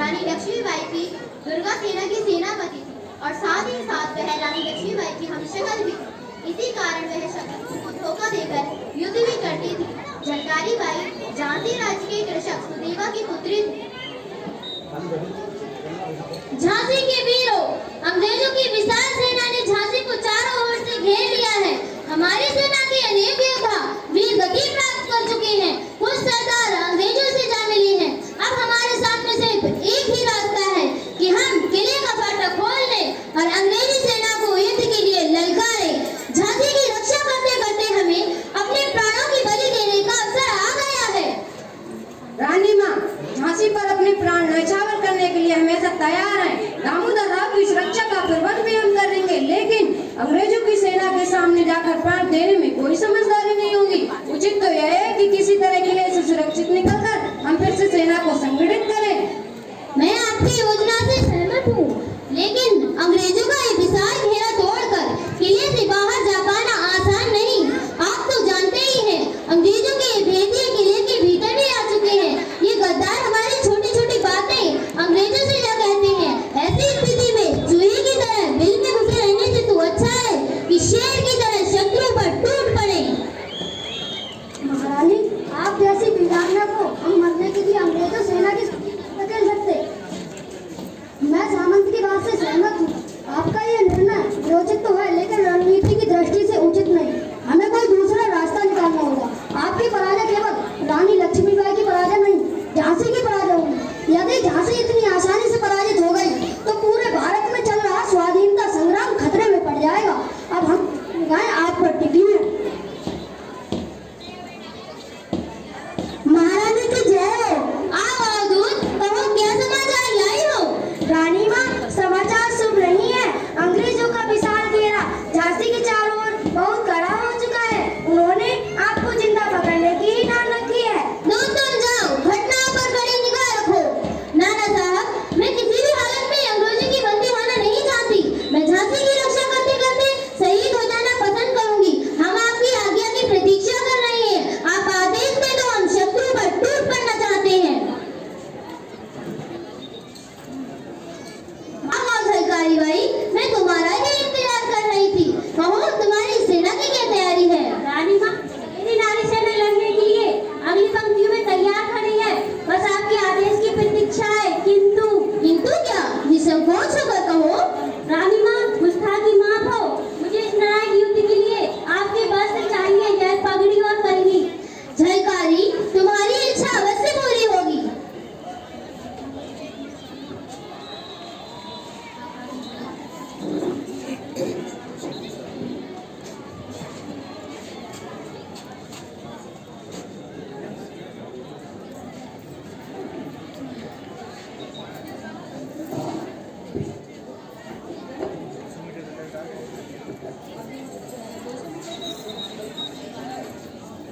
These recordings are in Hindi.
रानी लक्ष्मीबाई की दुर्गा सेना की सेनापति थी और साथ ही साथ वह रानी लक्ष्मीबाई की हमशक्ल भी थी। इसी कारण वह शत्रुओं को धोखा देकर युद्ध भी करती थी। झलकारी बाई झांसी राज्य के कृषक सुदेवा की पुत्री थी। झांसी के वीरों, अंग्रेजों की विशाल सेना ने झांसी को चारों ओर से घेर लिया है। हमारी सेना के अनेक योद्धा वीर गति प्राप्त कर चुके हैं। कुछ सरदार अंग्रेजों से जा मिली हैं। अब हमारे सामने सिर्फ एक ही रास्ता है कि हम किले का फाटक खोल लें और अंग्रेजी सेना को युद्ध के लिए ललकारें। झांसी की रक्षा करते करते हमें अपने प्राणों की बलि देने का अवसर आ गया है। रानी माँ, झांसी पर अपने प्राण न्यौछावर करने के लिए हमेशा तैयार हैं। दामोदर राव की सुरक्षा का प्रबंध भी हम करेंगे, लेकिन अंग्रेजों की सेना के सामने जाकर प्राण देने में कोई समझदारी नहीं होगी। उचित तो यह है कि किसी तरह किले से सुरक्षित निकलकर हम फिर से सेना को संगठित करें। मैं आपकी योजना से सहमत हूँ, लेकिन अंग्रेजों का ये विशाल घेरा तोड़कर किले से बाहर जा पाना आसान नहीं। आप तो जानते ही हैं, अंग्रेजों के भेदिए किले के भीतर भी आ चुके हैं। ये गद्दार हमारी छोटी छोटी बातें अंग्रेजों से जा कहते हैं। ऐसी स्थिति में चूहे की तरह बिल में घुसे रहने से तो अच्छा है कि शेर की तरह शत्रु पर टूट पड़े। महारानी, आप जैसी वीरांगना को हम मरने के लिए अंग्रेजों सेना की धकेल सकते। मैं सामंत की बात से सहमत हूँ। आपका ये निर्णय योजित तो है, लेकिन रणनीति की दृष्टि से उचित नहीं। हमें कोई दूसरा रास्ता निकालना होगा। आपकी पराजय केवल रानी लक्ष्मीबाई की पराजय नहीं, झांसी की पराजय होगी। यदि झांसी इतनी आसानी से पराजित हो गई तो पूरे भारत में चल रहा स्वाधीनता संग्राम खतरे में पड़ जाएगा। अब हम गाएं आप पर टिकी है। महारानी की जय हो। आओ दूत, कहो क्या समाचार लाई हो। रानी माँ, समाचार शुभ नहीं है। अंग्रेजों का विशाल घेरा झांसी के चारों ओर बहुत कड़ा हो चुका है। उन्होंने आपको जिंदा पकड़ने की ही ठान रखी है। दूत तुम जाओ, घटनाओं पर कड़ी निगाह रखो। नाना साहब, मैं किसी भी हालत में अंग्रेजों की बंदी होना नहीं चाहती। मैं झांसी की रक्षा करते करते शहीद हो जाना पसंद करूंगी। हम आपकी आज्ञा की प्रतीक्षा कर रहे हैं। आप आदेश दे दो, हम शत्रु पर टूट पड़ना चाहते हैं। झलकारी बाई, मैं तुम्हारा ही इंतजार कर रही थी। कहो, तुम्हारी सेना की क्या तैयारी है। रानी माँ, मेरी नारी सेना लड़ने के लिए अगली पंक्तियों में तैयार खड़ी है। बस आपके आदेश की प्रतीक्षा है। किंतु क्या? निसंकोच होकर कहो। रानी माँ, गुस्ताखी माफ हो। मुझे इस नारायण युद्ध के लिए आपके वस्त्र चाहिए, जय पगड़ी और करनी। झलकारी, तुम्हारी इच्छा अवश्य पूरी होगी।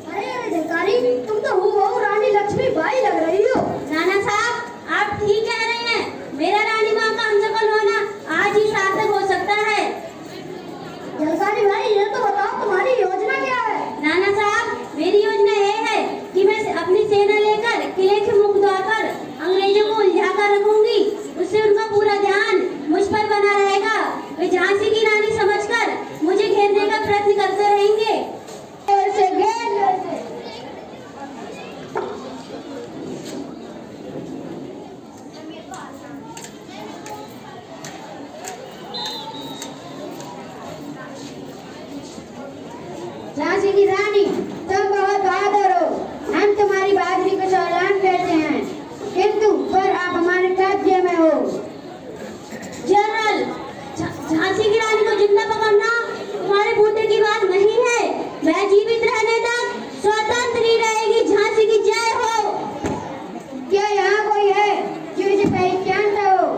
अरे झलकारी, तुम तो हूबहू रानी लक्ष्मीबाई लग रही हो। नाना साहब, आप ठीक कह रहे हैं। मेरा रानी माँ का हमशक्ल होना आज ही सार्थक हो सकता है। झलकारी भाई, ये तो बताओ तुम्हारी योजना क्या है। नाना साहब, मेरी योजना ये है कि मैं अपनी सेना लेकर किले के मुख द्वार पर अंग्रेजों को उलझा कर रखूंगी। उससे उनका पूरा ध्यान मुझ पर बना रहेगा। वे झांसी की रानी समझकर मुझे घेरने का प्रयत्न करते रहेंगे। झांसी की रानी, तुम बहुत बहादुर हो। हम तुम्हारी बहादुरी को सलाम करते हैं, किंतु पर आप हमारे कब्जे में हो। जनरल, झांसी की रानी को जिंदा पकड़ना तुम्हारे बूते की बात नहीं है। मैं जीवित रहने तक स्वतंत्र ही रहेगी। झांसी की जय हो। क्या यहाँ कोई है जो इसे पहचानता हो?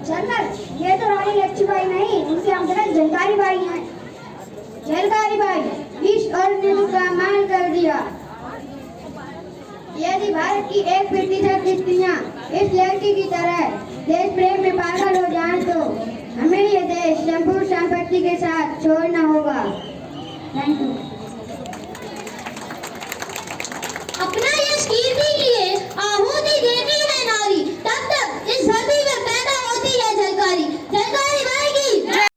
जनरल, ये तो रानी लक्ष्मीबाई नहीं, उनके अंदर झलकारी बाई हैं। झलकारी बाई, इस और का मान कर दिया। यदि भारत की 1% स्त्रियां इस लड़की की तरह देश प्रेम में पागल हो जाएं तो हमें ये देश संपूर्ण संपत्ति के साथ छोड़ना होगा। Thank you.